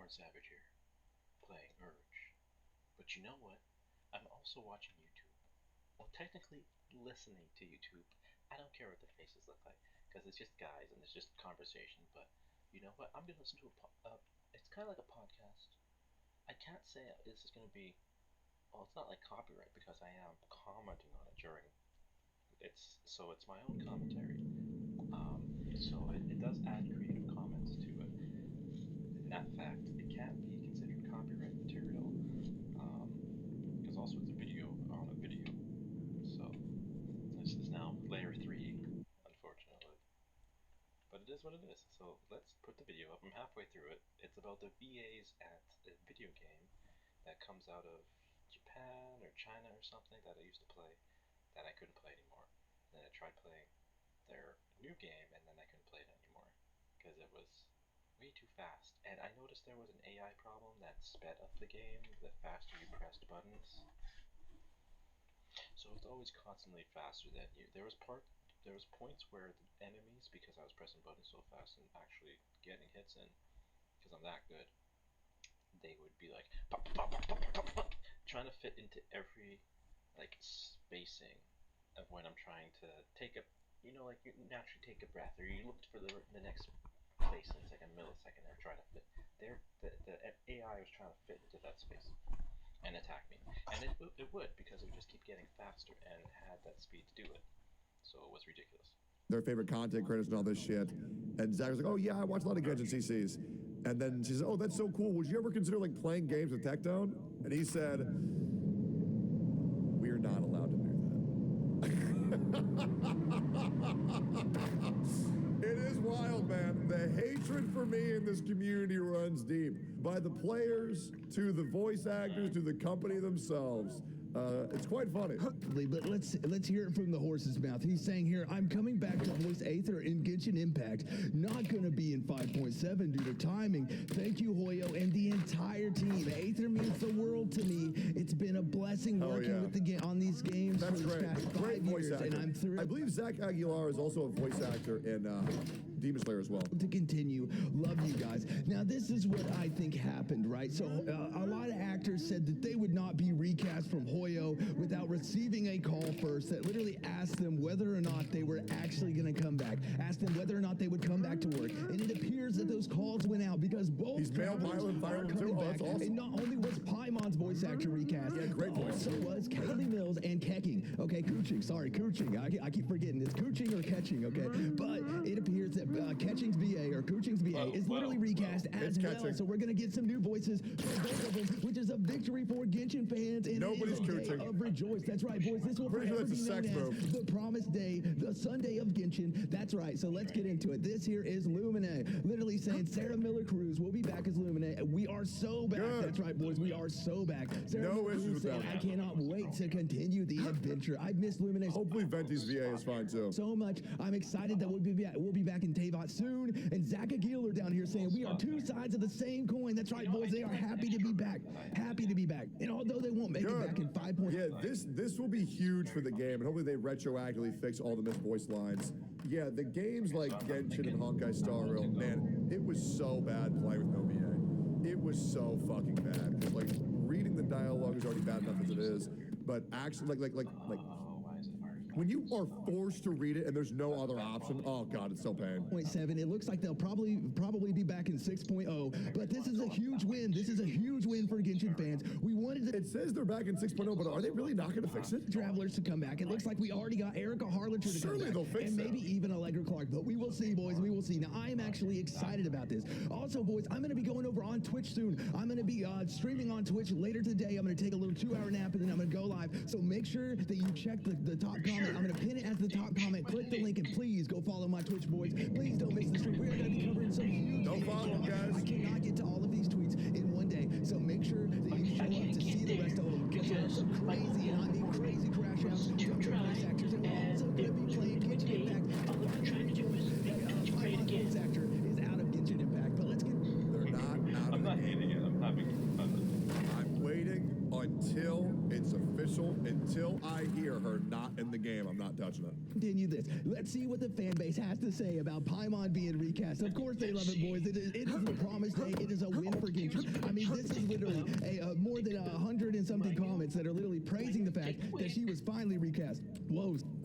BornSvg here, playing Urge. But you know what? I'm also watching YouTube. Well, technically listening to YouTube. I don't care what their faces look like, because it's just guys and it's just conversation. But you know what? I'm gonna listen to it's kind of like a podcast. I can't say this is gonna be. Well, it's not like copyright because I am commenting on it during. It's my own commentary. So it does add creative comments to it. In that fact, it can't be considered copyright material, because also it's a video on a video. So this is now layer 3, unfortunately. But it is what it is. So let's put the video up. I'm halfway through it. It's about the VAs at a video game that comes out of Japan or China or something that I used to play that I couldn't play anymore. And then I tried playing their new game and then I couldn't play it anymore because it was way too fast. And I noticed there was an AI problem that sped up the game the faster you pressed buttons. So it's always constantly faster than you. There was points where the enemies, because I was pressing buttons so fast and actually getting hits in, because I'm that good, they would be like pop, pop, pop, pop, pop, pop, trying to fit into every like spacing of when I'm trying to take a, like you naturally take a breath or you looked for the next space and it's like a millisecond or try to fit. The AI was trying to fit into that space and attack me, and it would, because it would just keep getting faster and had that speed to do it. So it was ridiculous. Their favorite content creators and all this shit. And Zach was like, oh yeah, I watch a lot of Genshin CCs. And then she said, oh, that's so cool. Would you ever consider like playing games with Tectone? And he said, we are not allowed to do that. It is wild, man. The hatred for me in this community runs deep. By the players, to the voice actors, to the company themselves. It's quite funny. But let's hear it from the horse's mouth. He's saying here, I'm coming back to voice Aether in Genshin Impact. Not going to be in 5.7 due to timing. Thank you, Hoyo, and the entire team. Aether means the world to me. It's been a blessing working with on these games for the past 5 years, and I'm thrilled. I believe Zach Aguilar is also a voice actor in Demon Slayer as well. To continue, love you guys. Now, this is what I think happened, right? So a lot of actors said that they would not be recast from Hoyo without receiving a call first that literally asked them whether or not they were actually going to come back, asked them whether or not they would come back to work. And it appears that those calls went out because both travelers are coming back. Awesome. And not only was Paimon's voice actor recast, great voice. So was Kaylee Mills and Keking. Okay, Kuching. Sorry, Kuching. I keep forgetting. It's Kuching or Ketching, okay? But it appears that Ketching's VA or Kuching's VA is literally recast as well. Ketching. So we're going to get some new voices for both of them, which is a victory for Genshin fans. And nobody's Kuching. Of rejoice. That's right, boys. This will forever be known as the promised day, the Sunday of Genshin. That's right. So let's get into it. This here is Lumine, literally saying Sarah Miller Cruz will be back as Lumine. We are so back. Good. That's right, boys. We are so back. Sarah Miller Cruz saying, I cannot wait to continue the adventure. I've missed Lumine. Hopefully Venti's VA is fine too. So much. I'm excited that we'll be back in Teyvat soon. And Zach Aguilar down here saying we are two sides of the same coin. That's right, boys. They are happy to be back. Happy to be back. And although they won't make it back in 5.5. Yeah, this will be huge for the game, and hopefully they retroactively fix all the missed voice lines. Yeah, the games like Genshin and Honkai Star Rail, man, it was so bad playing with no VA. It was so fucking bad. Because like reading the dialogue is already bad enough as it is, but actually like when you are forced to read it and there's no other option, oh god, it's so pain. 0.7. It looks like they'll probably be back in 6.0, but this is a huge win. This is a huge win for Genshin fans. We wanted to. It says they're back in 6.0, but are they really not going to fix it? Travelers to come back. It looks like we already got Erica Harlacher to Surely come back, they'll fix and maybe even Allegra Clark. But we will see, boys. We will see. Now I am actually excited about this. Also, boys, I'm going to be going over on Twitch soon. I'm going to be streaming on Twitch later today. I'm going to take a little 2-hour nap and then I'm going to go live. So make sure that you check the top comment. I'm going to pin it as the top comment. Click the link and please go follow my Twitch, boys. Please don't miss the stream. We are going to be covering some huge. Don't follow them, guys. I cannot get to all of these tweets in one day, so make sure that you show up to see the rest of them, because there are some crazy, and I mean crazy crash outs from the voice actors, and we're also going to be playing Genshin Impact. All I'm trying to do is make you great again. Voice actor is out of Genshin Impact, but let's get. They're not out of I'm not hating it. I'm having fun. I'm waiting until it's official, until I hear her not in the game. I'm not touching it. Continue this. Let's see what the fan base has to say about Paimon being recast. Of course they love it, boys. It is the promised day. It is a win for Genshin.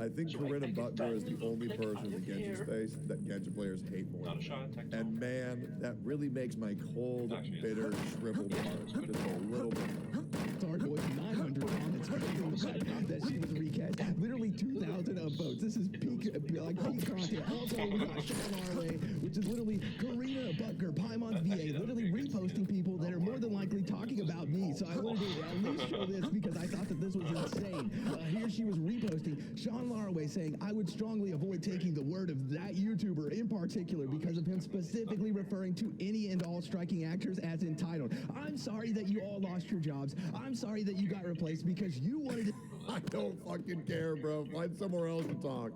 I think So Corinna I can Butler is the finally only click person out in the of Genshin here. space that Genshin players hate more Not a than shot me. at tech And talk. man, that really makes my cold, Actually, bitter, shriveled heart just a little bit more. Sorry, boys, 900 comments praising the fact that she was recast. Literally 2,000 upvotes. This is peak content. Also, we got Sean Arway, which is literally Corinna Butker, Paimon's VA, literally reposting people that are more than likely talking about me. So I wanted to at least show this because I thought that this was insane. Here she was reposting Sean Larway saying, I would strongly avoid taking the word of that YouTuber in particular because of him specifically referring to any and all striking actors as entitled. I'm sorry that you all lost your jobs. I'm sorry that you got replaced because you wanted to... I don't fucking care, bro. Find somewhere else to talk.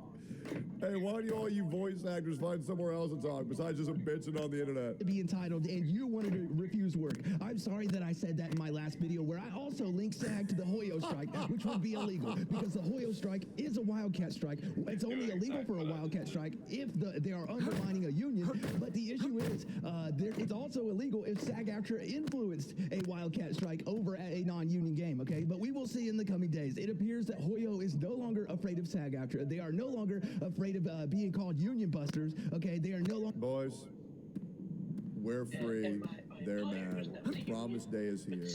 Hey, why don't all you voice actors find somewhere else to talk besides just bitching on the internet? Be entitled and you wanted to refuse work. I'm sorry that I said that in my last video where I also linked SAG to the Hoyo strike, which would be illegal because the Hoyo strike is a wildcat strike. It's only illegal for a wildcat strike if they are undermining a union, but the issue is it's also illegal if SAG-AFTRA influenced a wildcat strike over at a non-union game, okay? But we will see in the coming days. It appears that Hoyo is no longer afraid of SAG-AFTRA. They are no longer afraid of being called union busters, okay? They are no longer... Boys, we're free. They're mad. Promise day is here.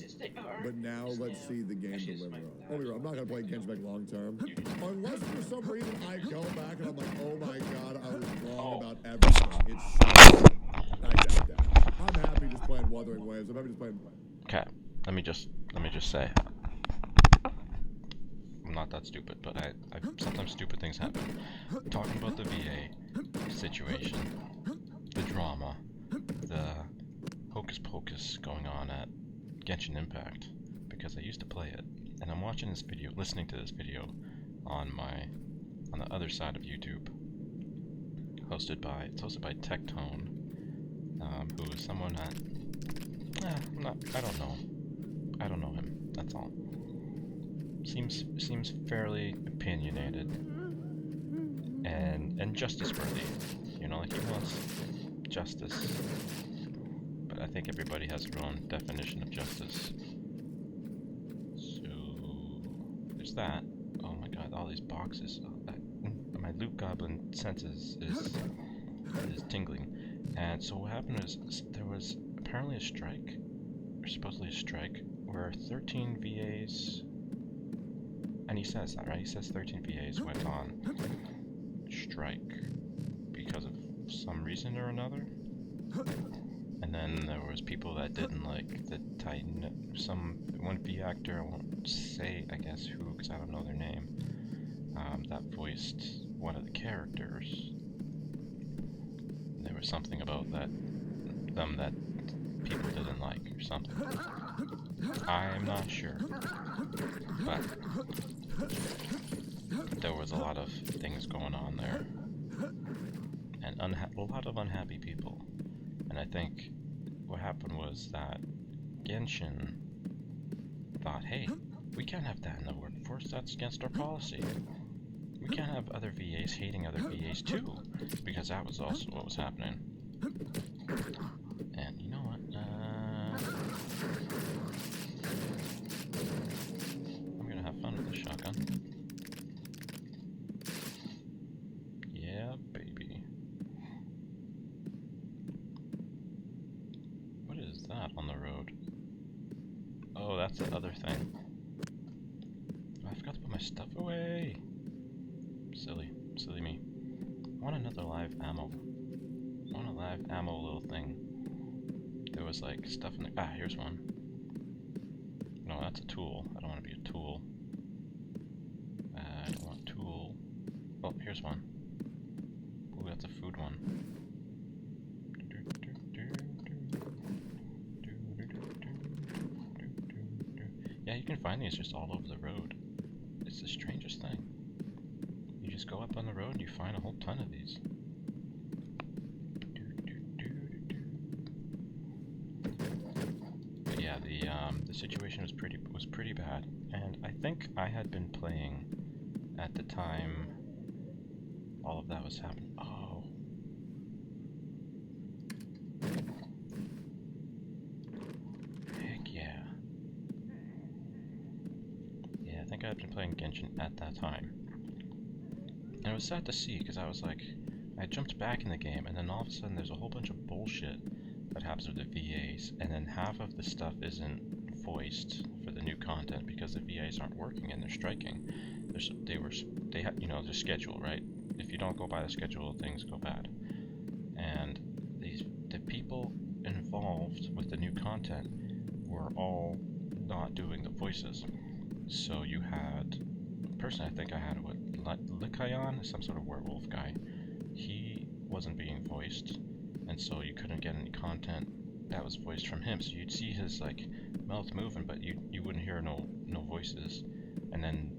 But now let's see the game deliver. I'm not going to play Genshin long term. Unless for some reason I go back and I'm like, oh my god, I was wrong about everything. I doubt that. I'm happy just playing Wuthering Waves. I'm happy just playing... Okay, let me just say. I'm not that stupid, but I sometimes stupid things happen. Talking about the VA situation, the drama, the hocus pocus going on at Genshin Impact, because I used to play it, and I'm watching this video, listening to this video on the other side of YouTube, hosted by Tectone, who is someone that I don't know him. That's all. Seems fairly opinionated and justice worthy. You know, like he wants justice. But I think everybody has their own definition of justice. So there's that. Oh my god, all these boxes. My loot goblin senses is tingling. And so what happened is there was apparently a strike, or supposedly a strike, where 13 VAs, and he says that, right? He says 13 VAs went on strike because of some reason or another. And then there was people that didn't like the Titan, one V actor, I won't say, I guess, who, because I don't know their name, that voiced one of the characters. There was something about them that people didn't like or something. I'm not sure, but there was a lot of things going on there, and a lot of unhappy people. And I think what happened was that Genshin thought, hey, we can't have that in the workforce, that's against our policy. We can't have other VAs hating other VAs too, because that was also what was happening. And you know what, I'm gonna have fun with this shotgun. Yeah, baby. What is that on the road? Oh, that's the other thing. Oh, I forgot to put my stuff away. Silly me. I want another live ammo. I want a live ammo little thing. There was like stuff in the... here's one. No, that's a tool. I don't want to be a tool. I don't want a tool. Oh, here's one. Ooh, that's a food one. Yeah, you can find these just all over the road. It's the strangest thing. You just go up on the road and you find a whole ton of these. But yeah, the situation was pretty bad, and I think I had been playing at the time all of that was happening. Oh. Heck yeah. Yeah, I think I had been playing Genshin at that time. And it was sad to see, because I was like, I jumped back in the game, and then all of a sudden there's a whole bunch of bullshit that happens with the VAs, and then half of the stuff isn't voiced for the new content because the VAs aren't working and they're striking. They had, you know, their schedule, right? If you don't go by the schedule, things go bad. And the people involved with the new content were all not doing the voices. So you had, personally, I think I had what, Lycaon, some sort of werewolf guy. He wasn't being voiced, and so you couldn't get any content that was voiced from him. So you'd see his like mouth moving, but you wouldn't hear no voices, and then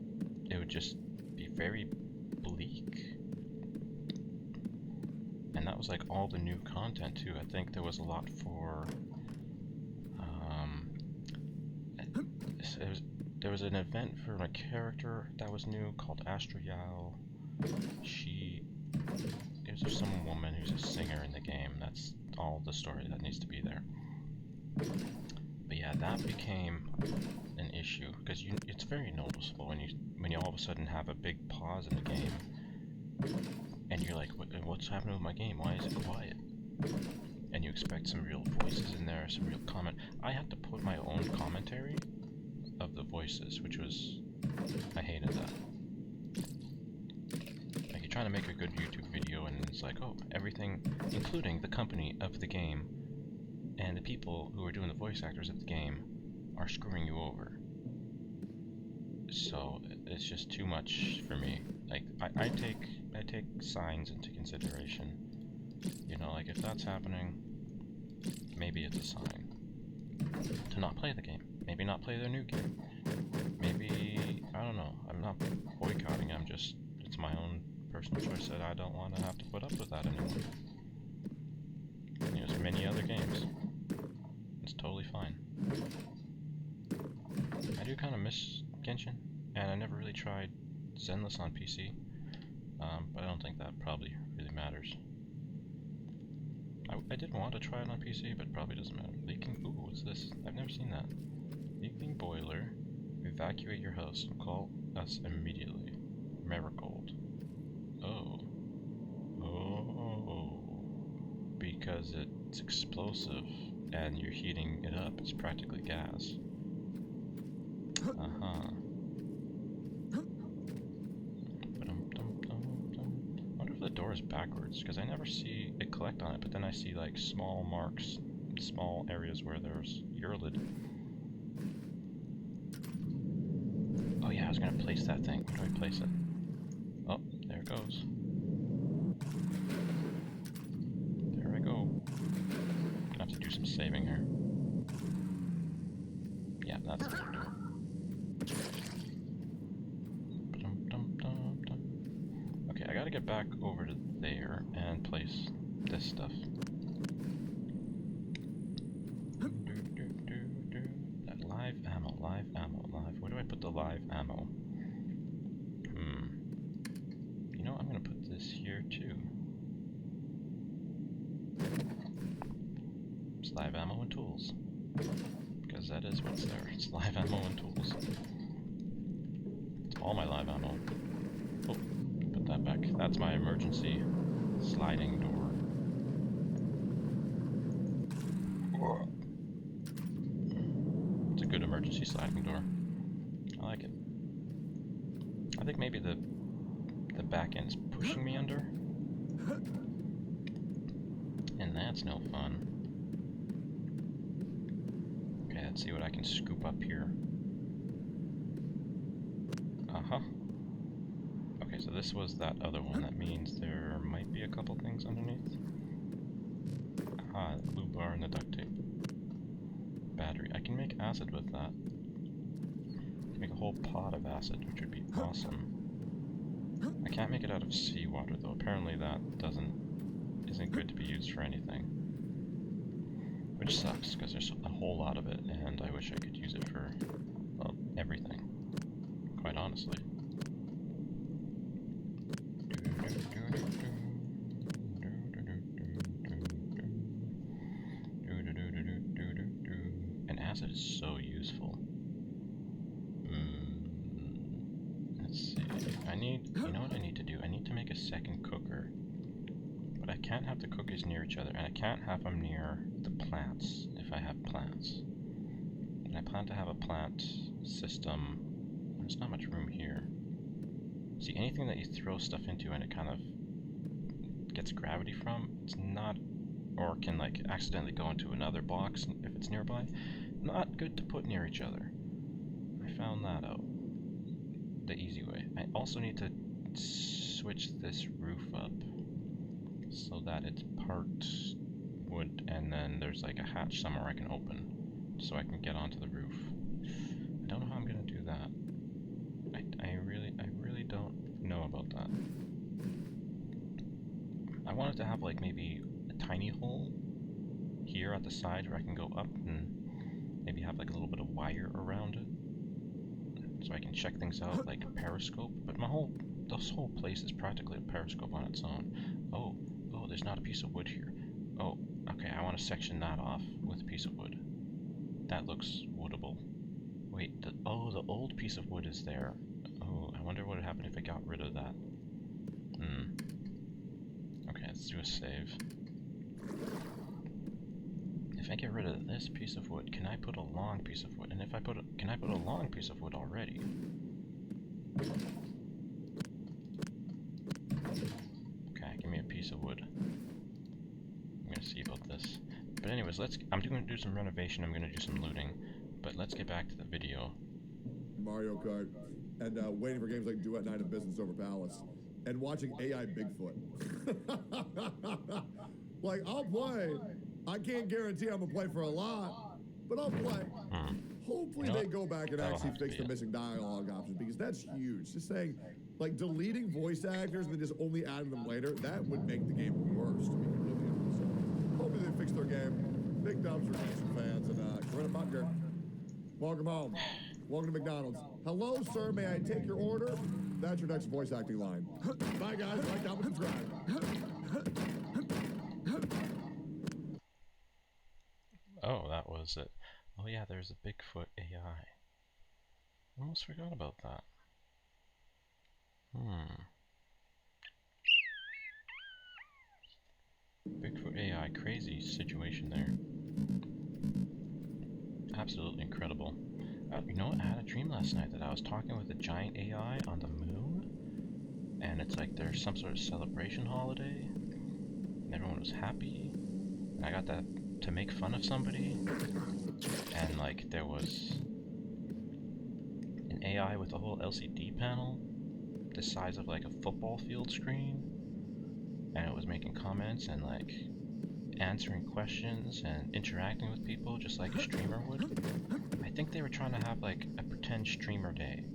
it would just be very bleak. And that was like all the new content too. I think there was a lot for there was an event for a character that was new called Astroyal. There's some woman who's a singer in the game. That's all the story that needs to be there. But yeah, that became an issue because it's very noticeable when you all of a sudden have a big pause in the game, and you're like, what's happening with my game? Why is it quiet? And you expect some real voices in there, some real comment. I had to put my own commentary of the voices, which was, I hated that. Like, you're trying to make a good YouTube video and it's like, oh, everything, including the company of the game and the people who are doing the voice actors of the game, are screwing you over. So it's just too much for me. Like, I take signs into consideration. You know, like, if that's happening, maybe it's a sign to not play the game. Maybe not play their new game. Maybe, I don't know, I'm not boycotting, it's my own personal choice that I don't want to have to put up with that anymore. There's many other games. It's totally fine. I do kind of miss Genshin, and I never really tried Zenless on PC, but I don't think that probably really matters. I did want to try it on PC, but it probably doesn't matter. Leaking, ooh, what's this? I've never seen that. Leaking boiler, evacuate your house, call us immediately. Marigold. Oh. Because it's explosive, and you're heating it up, it's practically gas. Uh-huh. I wonder if the door is backwards, because I never see it collect on it, but then I see like small marks, small areas where there's Urlid. Oh yeah, I was gonna place that thing. Where do I place it? Oh, there it goes. There I go. Gonna have to do some saving here. Yeah, that's the door. Okay, I gotta get back over to there and place this stuff. That live ammo. Where do I put the live ammo? You know, I'm gonna put this here too. It's live ammo and tools. Because that is what's there. It's live ammo and tools. It's all my live ammo. Oh, put that back. That's my emergency sliding door. It's a good emergency sliding door. I like it. I think maybe the back end's pushing me under. And that's no fun. Okay, let's see what I can scoop up here. Uh-huh. Okay, so this was that other one. That means there might be a couple things underneath. Ah, the blue bar and the duct tape. Battery. I can make acid with that. I can make a whole pot of acid, which would be awesome. I can't make it out of seawater though. Apparently that isn't good to be used for anything. Which sucks, because there's a whole lot of it, and I wish I could use it for, well, everything. Quite honestly. And acid is so useful. Let's see. You know what I need to do? I need to make second cooker. But I can't have the cookers near each other, and I can't have them near the plants if I have plants. And I plan to have a plant system. There's not much room here. See, anything that you throw stuff into and it kind of gets gravity from, it's not, or can like accidentally go into another box if it's nearby, not good to put near each other. I found that out the easy way. I also need to switch this roof up so that it's part wood and then there's like a hatch somewhere I can open so I can get onto the roof. I don't know how I'm gonna do that. I really don't know about that. I wanted to have like maybe a tiny hole here at the side where I can go up and maybe have like a little bit of wire around it so I can check things out like a periscope, but this whole place is practically a periscope on its own. Oh, there's not a piece of wood here. Oh, okay, I want to section that off with a piece of wood. That looks woodable. Wait, the old piece of wood is there. Oh, I wonder what would happen if I got rid of that. Okay, let's do a save. If I get rid of this piece of wood, can I put a long piece of wood? And if I can I put a long piece of wood already? Okay, give me a piece of wood. I'm gonna see about this. But anyways, I'm gonna do some renovation, I'm gonna do some looting, but let's get back to the video. Mario Kart, and waiting for games like Duet Night and Business Over Palace, and watching AI Bigfoot. Like, I'll play. I can't guarantee I'm gonna play for a lot, but I'll play. Hopefully they go back and actually fix the missing dialogue options, because that's huge. Just saying, like, deleting voice actors and then just only adding them later, that would make the game worse, to be completely honest. So, hopefully they fix their game. Big dubs for Nation fans, and Corinna Butker, welcome home. Welcome to McDonald's. Hello, sir, may I take your order? That's your next voice acting line. Bye, guys. Like, comment, subscribe. Oh, that was it. Oh yeah, there's a Bigfoot AI. Almost forgot about that. Bigfoot AI, crazy situation there. Absolutely incredible. You know what? I had a dream last night that I was talking with a giant AI on the moon, and it's like there's some sort of celebration holiday, and everyone was happy, and I got to make fun of somebody, and like there was an AI with a whole LCD panel the size of like a football field screen, and it was making comments and like answering questions and interacting with people just like a streamer would. I think they were trying to have like a pretend streamer day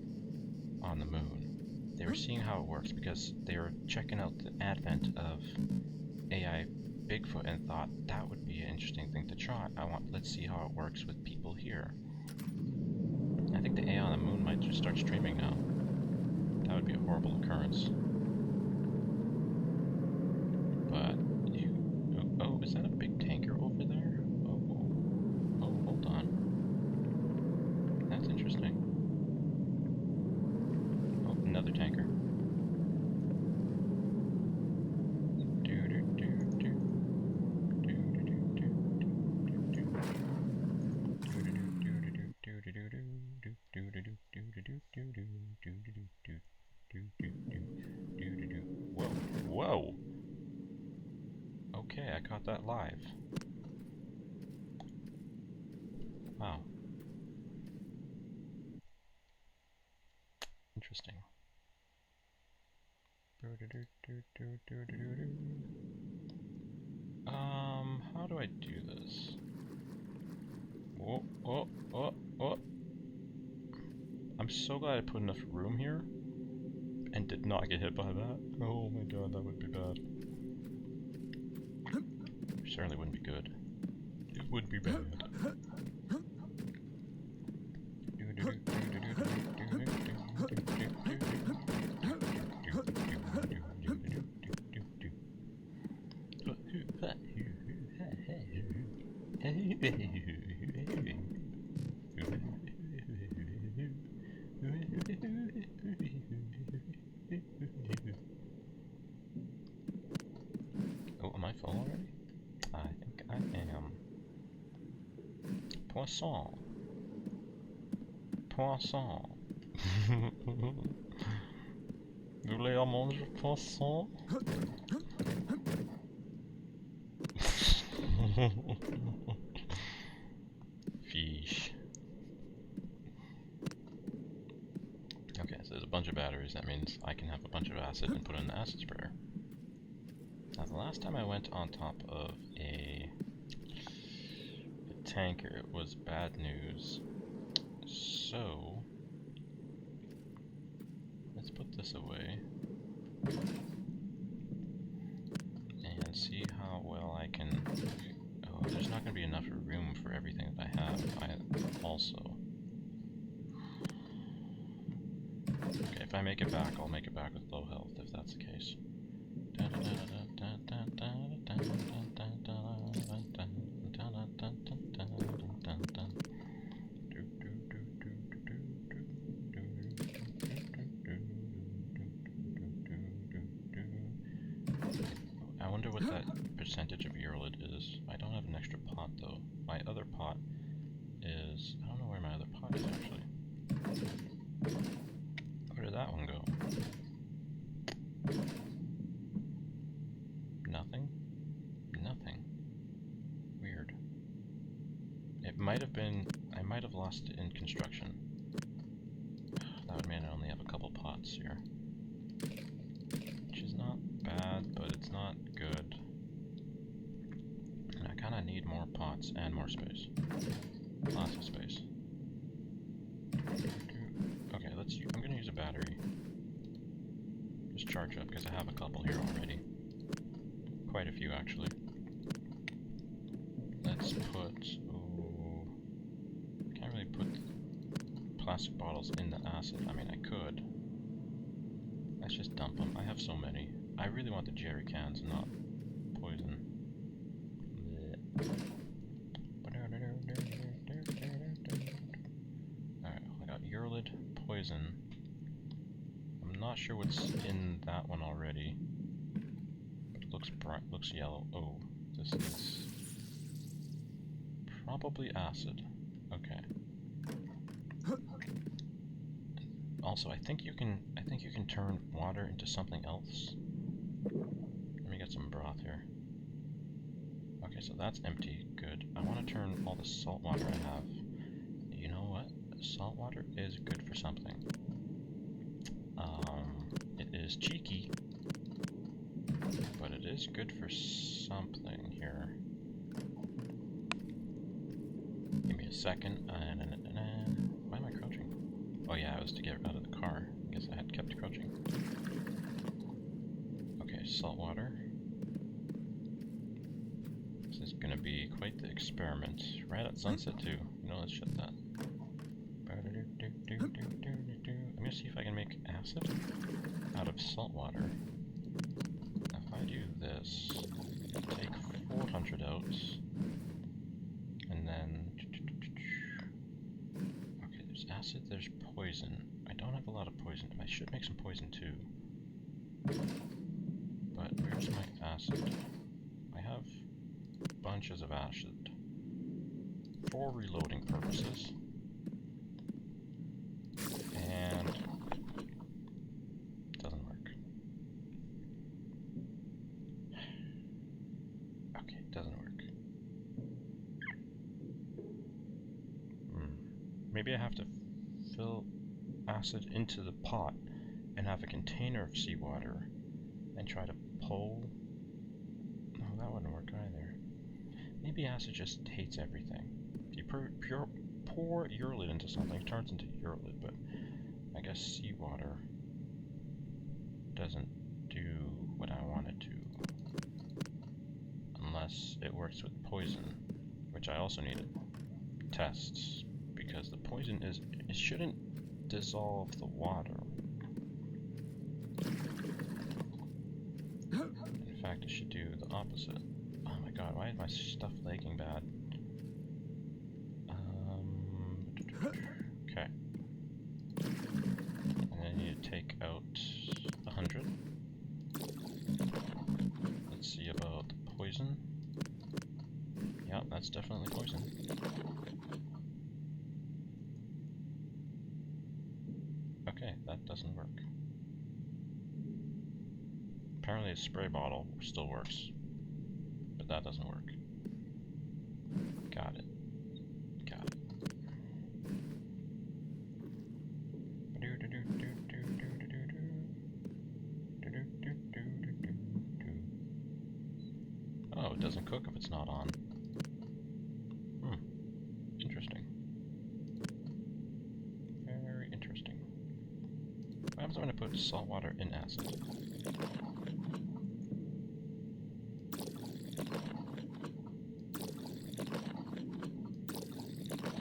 on the moon. They were seeing how it works because they were checking out the advent of AI Bigfoot and thought that would be an interesting thing to try. Let's see how it works with people here. I think the AI on the moon might just start streaming now. That would be a horrible occurrence. But oh, is that a big tanker over there? Oh, hold on. That's interesting. Oh, another tanker. Whoa! Okay, I caught that live. Wow. Interesting. How do I do this? Oh. I'm so glad I put enough room here and did not get hit by that. Oh my god, that would be bad. Certainly wouldn't be good. It would be bad. Poisson. Poisson. Vous voulez manger poisson? Fish. Okay, so there's a bunch of batteries. That means I can have a bunch of acid and put it in the acid sprayer. Now, the last time I went on top of a tanker, it was bad news. So, let's put this away and see how well I can... Oh, there's not going to be enough room for everything that I have. Okay, if I make it back, I'll make it back with low health, if that's the case. I wonder what that percentage of Urlid is. I don't have an extra pot though. My other pot is... I don't know where my other pot is actually. Where did that one go? Nothing? Nothing. Weird. It might have been... I might have lost it in construction. That would mean I only have a couple pots here. Which is not bad, but it's not good. And I kinda need more pots and more space. Lots of space. Okay, I'm gonna use a battery. Just charge up, because I have a couple here already. Quite a few, actually. Let's put... Oh, can't really put plastic bottles in the acid. I mean, I could. Let's just dump them. I have so many. I really want the jerry cans, not poison. Alright, I got Urlid, poison. I'm not sure what's in that one already. But it looks bright, looks yellow. Oh, this is probably acid. Okay. Also, I think you can turn water into something else. Let me get some broth here. Okay, so that's empty. Good. I want to turn all the salt water I have. You know what? Salt water is good for something. It is cheeky, but it is good for something here. Give me a second. Why am I crouching? Oh yeah, it was to get out of the car. I guess I had kept crouching. Okay, salt water. This is gonna be quite the experiment. Right at sunset too. You know, let's shut that. I'm gonna see if I can make acid out of salt water. If I do this, take 400 out, and then... Okay, there's acid, there's poison. I don't have a lot of poison. I should make some poison too. But where's my acid? I have bunches of acid for reloading purposes. And it doesn't work. Okay, it doesn't work. Maybe I have to fill acid into the pot and have a container of seawater and try to pull... No, that wouldn't work either. Maybe acid just hates everything. If you pour Urlid into something, it turns into Urlid, but I guess seawater doesn't do what I want it to. Unless it works with poison, which I also need to test, because the poison is... It shouldn't dissolve the water. In fact, it should do the opposite. Oh my god, why is my stuff lagging bad? Okay. And then I need to take out 100. Let's see about the poison. Yeah, that's definitely poison. that doesn't work. Apparently a spray bottle still works, but that doesn't work. Got it. Got it. Oh, it doesn't cook if it's not on. Interesting. Very interesting. What happens when I put salt water in acid?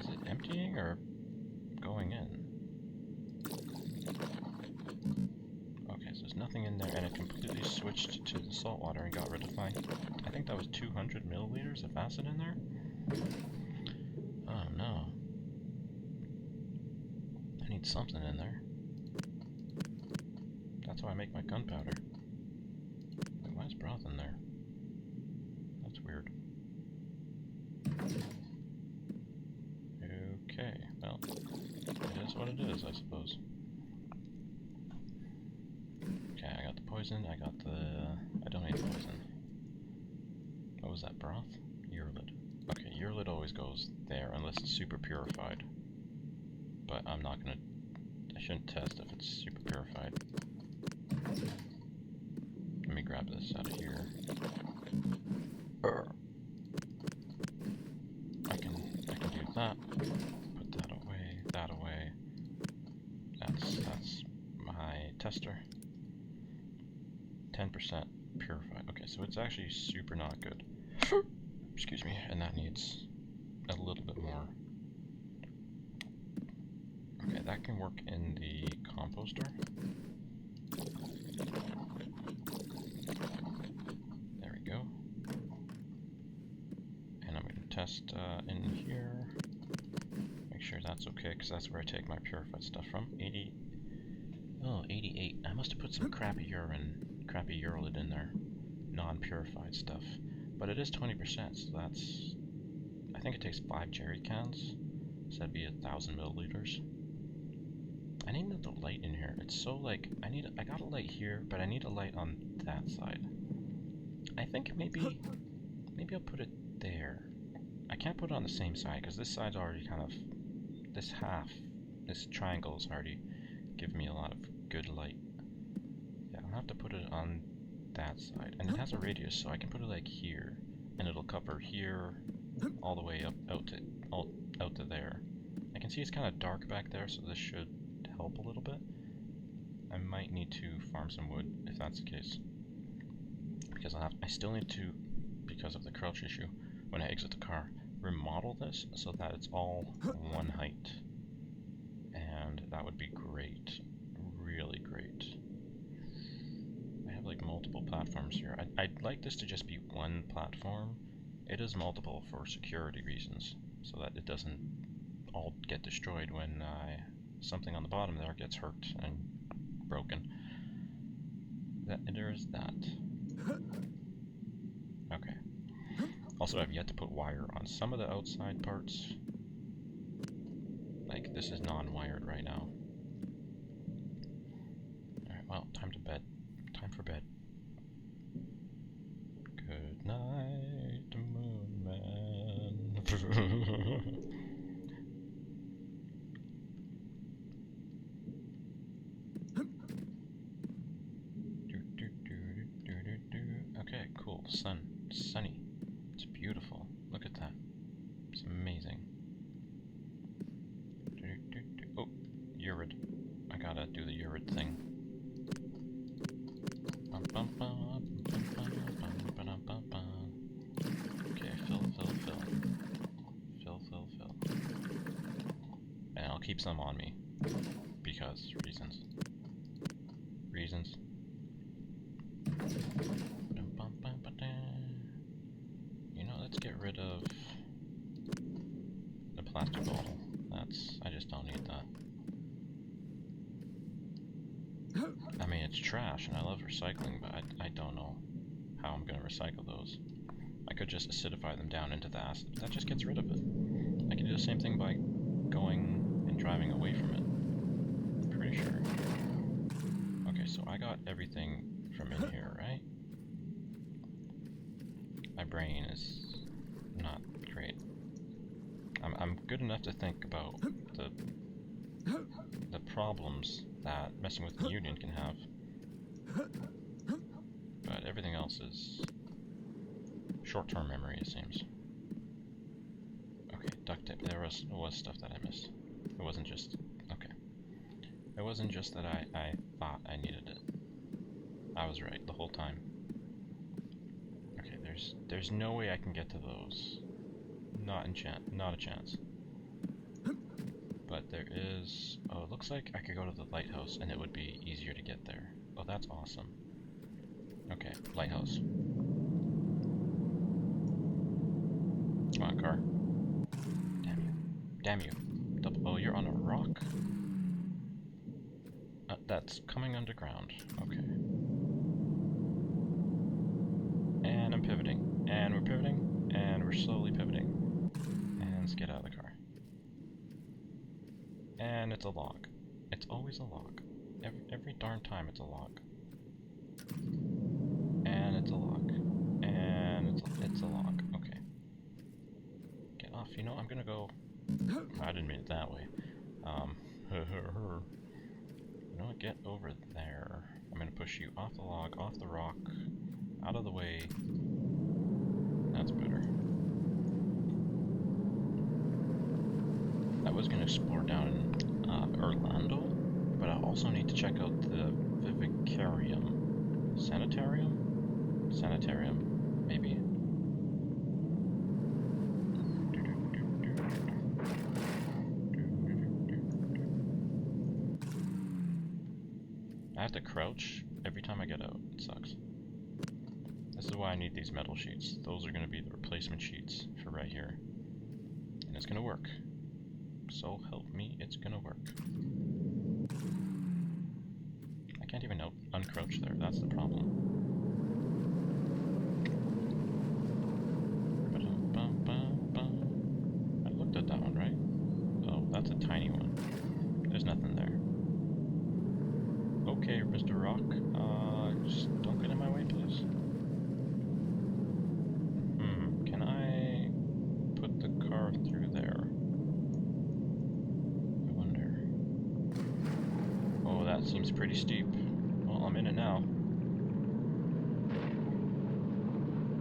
Is it emptying or going in? Okay, so there's nothing in there, and it completely switched to the salt water and got rid of my... I think that was 200 milliliters of acid in there? Oh no. I need something in there. That's how I make my gunpowder. Wait, why is broth in there? That's weird. Okay, well, it is what it is, I suppose. Okay, I got the poison, I don't need the poison. What was that, broth? Urolid. Okay, urolid always goes there unless it's super purified. But I shouldn't test if it's super purified. Let me grab this out of here. I can do that. Put that away. That's my tester. 10% purified. Okay, so it's actually super not good. Excuse me, and that needs a little bit more. Okay, that can work in the composter. There we go. And I'm going to test in here. Make sure that's okay, because that's where I take my purified stuff from. 80. Oh, 88. I must have put some crappy urolid in there. Non-purified stuff. But it is 20%, so that's... I think it takes 5 jerry cans. So that'd be 1,000 milliliters. I need another light in here. It's so like... I got a light here, but I need a light on that side. I think maybe I'll put it there. I can't put it on the same side, because this side's already kind of... This triangle is already giving me a lot of good light. Yeah, I'll have to put it on that side. And it has a radius, so I can put it like here. And it'll cover here, all the way up out to there. I can see it's kind of dark back there, so this should help a little bit. I might need to farm some wood, if that's the case. Because I still need to, because of the crouch issue, when I exit the car, remodel this so that it's all one height. And that would be great. Really great. I have like multiple platforms here. I'd like this to just be one platform. It is multiple for security reasons, so that it doesn't all get destroyed when something on the bottom there gets hurt and broken. There's that. Okay. Also, I've yet to put wire on some of the outside parts. Like, this is non-wired right now. Alright, well, time to bed. Time for bed. Good night, Moon Man. Okay, cool. Sunny. It's beautiful. Look at that. It's amazing. Oh, urid. I gotta do the urid thing. Okay, fill. Fill. And I'll keep some on me. Because reasons. You know, let's get rid of the plastic bottle. I just don't need that. I mean, it's trash and I love recycling, but I don't know how I'm gonna recycle those. I could just acidify them down into the acid. That just gets rid of it. I can do the same thing by going and driving away from it. I'm pretty sure. so I got everything from in here, right? My brain is not great. I'm good enough to think about the problems that messing with the Union can have, but everything else is short-term memory, it seems. Okay, duct tape. There was stuff that I missed. It wasn't just... okay. It wasn't just that I thought I needed it. I was right the whole time. Okay, there's no way I can get to those. Not a chance. But there is... oh, it looks like I could go to the lighthouse and it would be easier to get there. Oh, that's awesome. Okay, lighthouse. Come on, car. Damn you. Damn you. Oh, you're on a rock? That's coming underground. Okay. And I'm pivoting. And we're pivoting. And we're slowly pivoting. And let's get out of the car. And it's a log. It's always a log. Every darn time it's a log. And it's a log. And it's a log. Okay. Get off. You know, I'm gonna go... I didn't mean it that way. You know what? Get over there. I'm gonna push you off the log, off the rock, out of the way. That's better. I was gonna explore down in Orlando, but I also need to check out the Vivicarium. Sanitarium? Sanitarium, maybe. I have to crouch every time I get out. It sucks. This is why I need these metal sheets. Those are going to be the replacement sheets for right here. And it's going to work. So help me, it's going to work. I can't even uncrouch there. That's the problem. I looked at that one, right? Oh, that's a tiny one. There's nothing there. Okay, Mr. Rock, just don't get in my way, please. Can I put the car through there? I wonder. Oh, that seems pretty steep. Well, I'm in it now.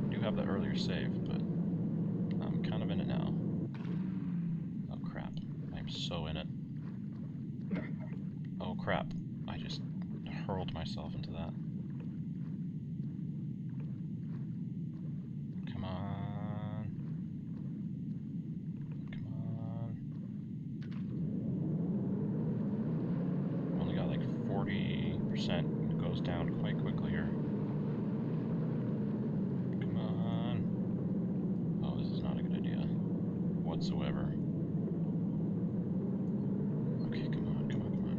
I do have the earlier save, but I'm kind of in it now. Oh crap, I'm so in it. Oh crap, I just hurled myself into that. Come on. Come on. I've only got like 40%. It goes down quite quickly here. Come on. Oh, this is not a good idea whatsoever. Okay, come on, come on, come on.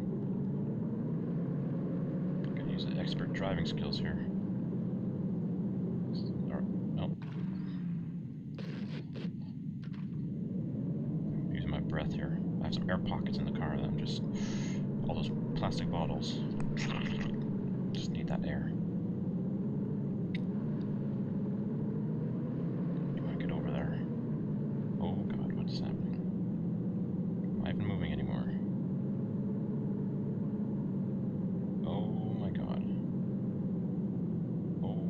I'm gonna use the expert driving skills here. Nope. I'm using my breath here. I have some air pockets in the car that I'm just... all those plastic bottles. Just need that air. Come on, get over there. Oh god, what's happening? Am I even moving anymore? Oh my god. Oh,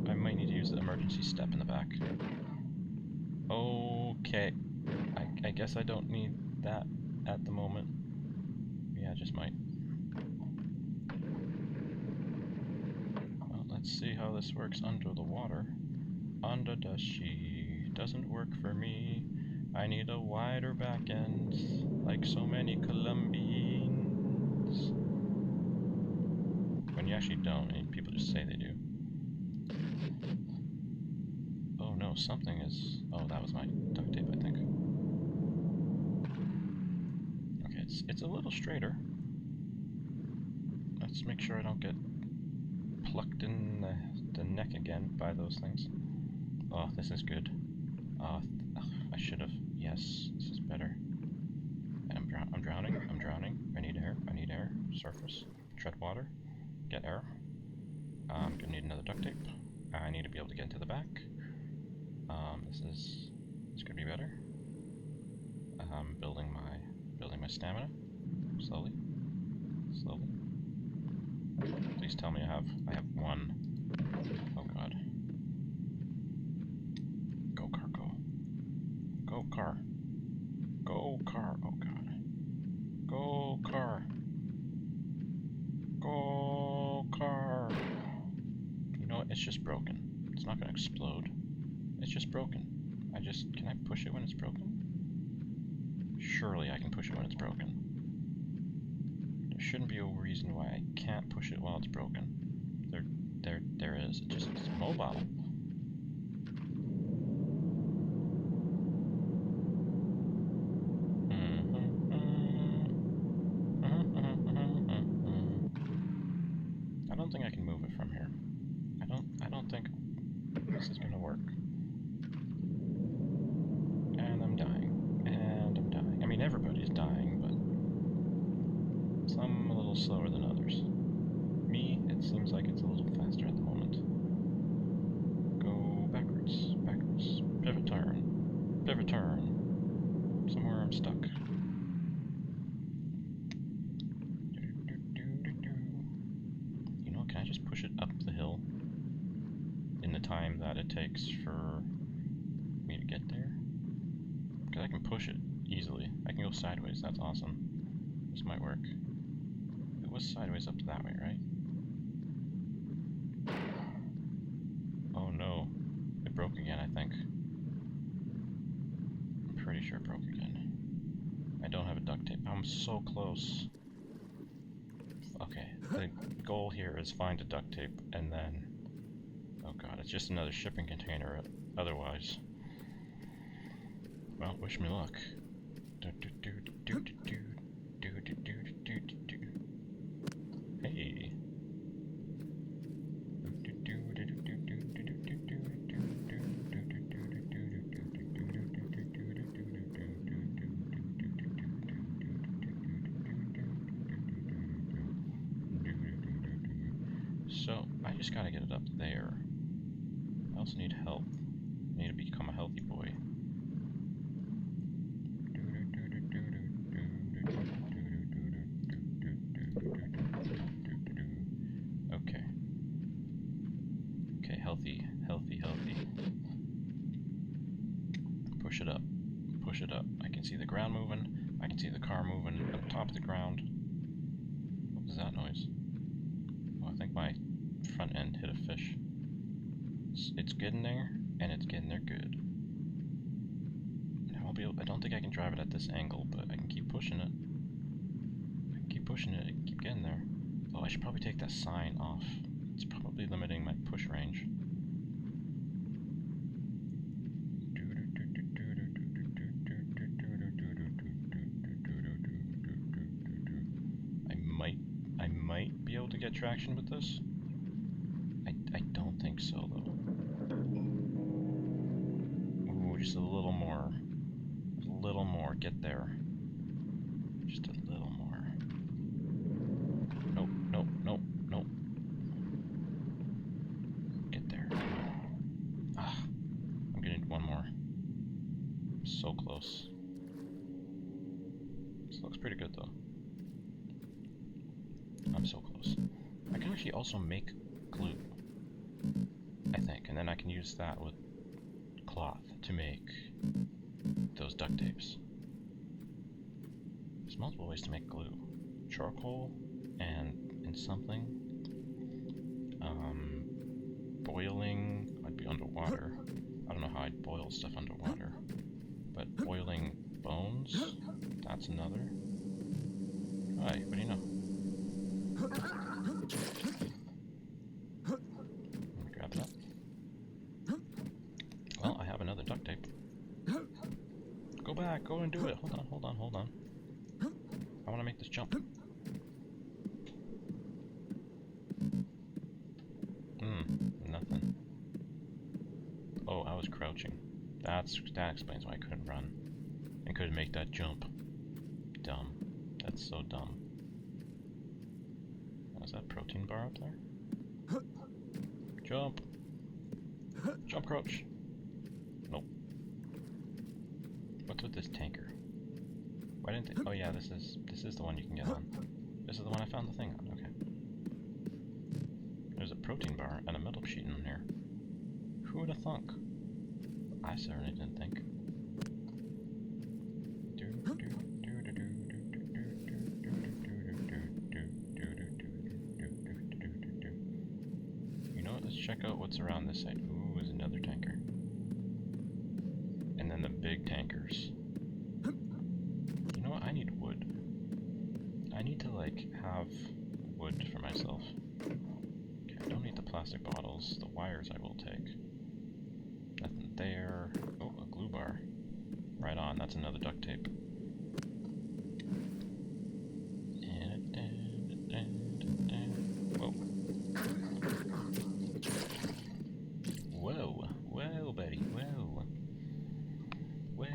I might need to use the emergency step in the back. Okay. I guess I don't need that at the moment. Yeah, I just might. Well, let's see how this works under the water. Under the sea doesn't work for me. I need a wider back end, like so many Colombians. When you actually don't, and people just say they do. Oh no, something is... oh, that was my duct tape, I think. Okay, it's a little straighter. Let's make sure I don't get plucked in the neck again by those things. Oh, this is good. Oh, I should have... yes, this is better. And I'm drowning. I'm drowning. I need air. I need air. Surface. Tread water. Get error. I'm gonna need another duct tape. I need to be able to get into the back. This is gonna be better. Building my stamina slowly. Please tell me I have one. Oh god. Go car, go. Go car. Go car. Oh god. Go car. Go car. You know what? It's just broken. It's not gonna explode. It's just broken. Can I push it when it's broken? Surely I can push it when it's broken. There shouldn't be a reason why I can't push it while it's broken. There is. It's mobile. I don't think I can move it from here. I don't think this is gonna work. And I'm dying. I mean, everybody's dying, but some a little slower than others. Me, it seems like it's a little faster at the moment. Go backwards. Pivot turn. Somewhere I'm stuck. You know, can I just push it up the hill in the time that it takes for me to get there? Because I can push it easily. I can go sideways, that's awesome. This might work. It was sideways up that way, right? Oh no. It broke again, I think. I'm pretty sure it broke again. I don't have a duct tape. I'm so close. Okay, the goal here is find a duct tape and then... Oh god, it's just another shipping container otherwise. Well, wish me luck. Hey. So, I just gotta get it up there. I also need help. I need to become a healthy boy. Okay. Okay, healthy. Push it up. I can see the ground moving. I can see the car moving on top of the ground. What was that noise? Oh, I think my front end hit a fish. It's getting there, and it's getting there good. I don't think I can drive it at this angle, but I can keep pushing it. It can keep getting there. Oh, I should probably take that sign off. It's probably limiting my push range. I might be able to get traction with this. I don't think so though. Ooh, just a little more. Get there. Just a little more. Nope. Get there. Ah, I'm gonna need one more. So close. This looks pretty good though. I'm so close. I can actually also make glue, I think, and then I can use that with cloth to make those duct tapes. There's multiple ways to make glue. Charcoal and something. Boiling, I'd be underwater. I don't know how I'd boil stuff underwater. But boiling bones, that's another. Hi, what do you know? Let me grab that. Well, I have another duct tape. Go back, go and do it. Hold on. I want to make this jump. Nothing. Oh, I was crouching. That explains why I couldn't run. And couldn't make that jump. Dumb. That's so dumb. Is that protein bar up there? Jump! Jump crouch! Nope. What's with this tanker? Why didn't they? Oh yeah, this is the one you can get on. This is the one I found the thing on. Okay. There's a protein bar and a metal sheet in here. Who would have thunk? I certainly didn't think. You know what? Let's check out what's around this side. Ooh, there's another tanker. And then the big tankers. You know what? I need wood. I need to, like, have wood for myself. Okay, I don't need the plastic bottles. The wires I will take. Nothing there. Oh, a glue bar. Right on, that's another duct tape. Whoa. Whoa. Whoa, buddy. Whoa. Whoa.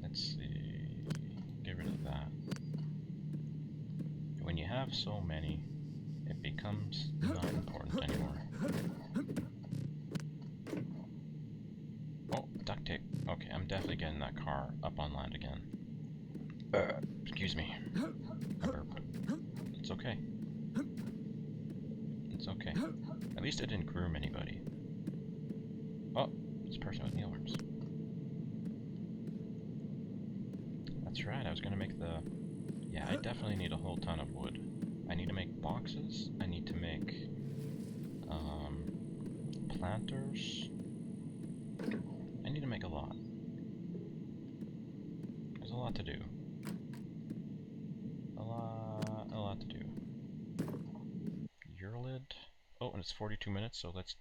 Let's see. Get rid of that. When you have so many, it becomes not important anymore. Oh, duct tape. Okay, I'm definitely getting that car up on land again. Excuse me. I burped. It's okay. It's okay. At least I didn't groom anybody. Oh, it's a person with mealworms. That's right, I was gonna make the... Yeah, I definitely need a whole ton of wood. I need to make boxes. I need to make... planters. I need to make a lot. There's a lot to do. A lot to do. Your lid. Oh, and it's 42 minutes, so let's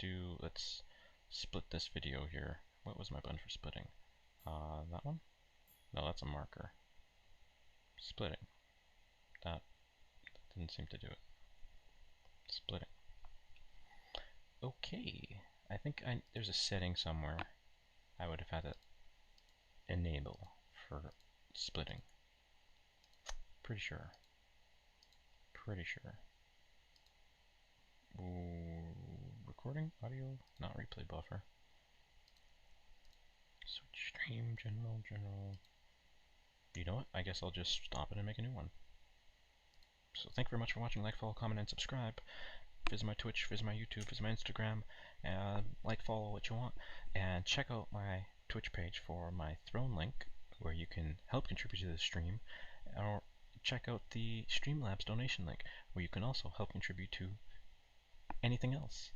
split this video here. What was my button for splitting? That one? No, that's a marker. Splitting. That didn't seem to do it. Splitting. Okay. I think there's a setting somewhere I would have had to enable for splitting. Pretty sure. Pretty sure. Ooh, recording audio, not replay buffer. Switch stream, general. You know what? I guess I'll just stop it and make a new one. So thank you very much for watching. Like, follow, comment, and subscribe. Visit my Twitch, visit my YouTube, visit my Instagram. Like, follow what you want. And check out my Twitch page for my Throne link, where you can help contribute to the stream. Or check out the Streamlabs donation link, where you can also help contribute to anything else.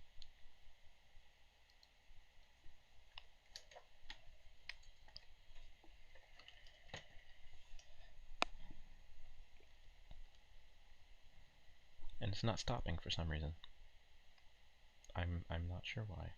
And it's not stopping for some reason. I'm not sure why.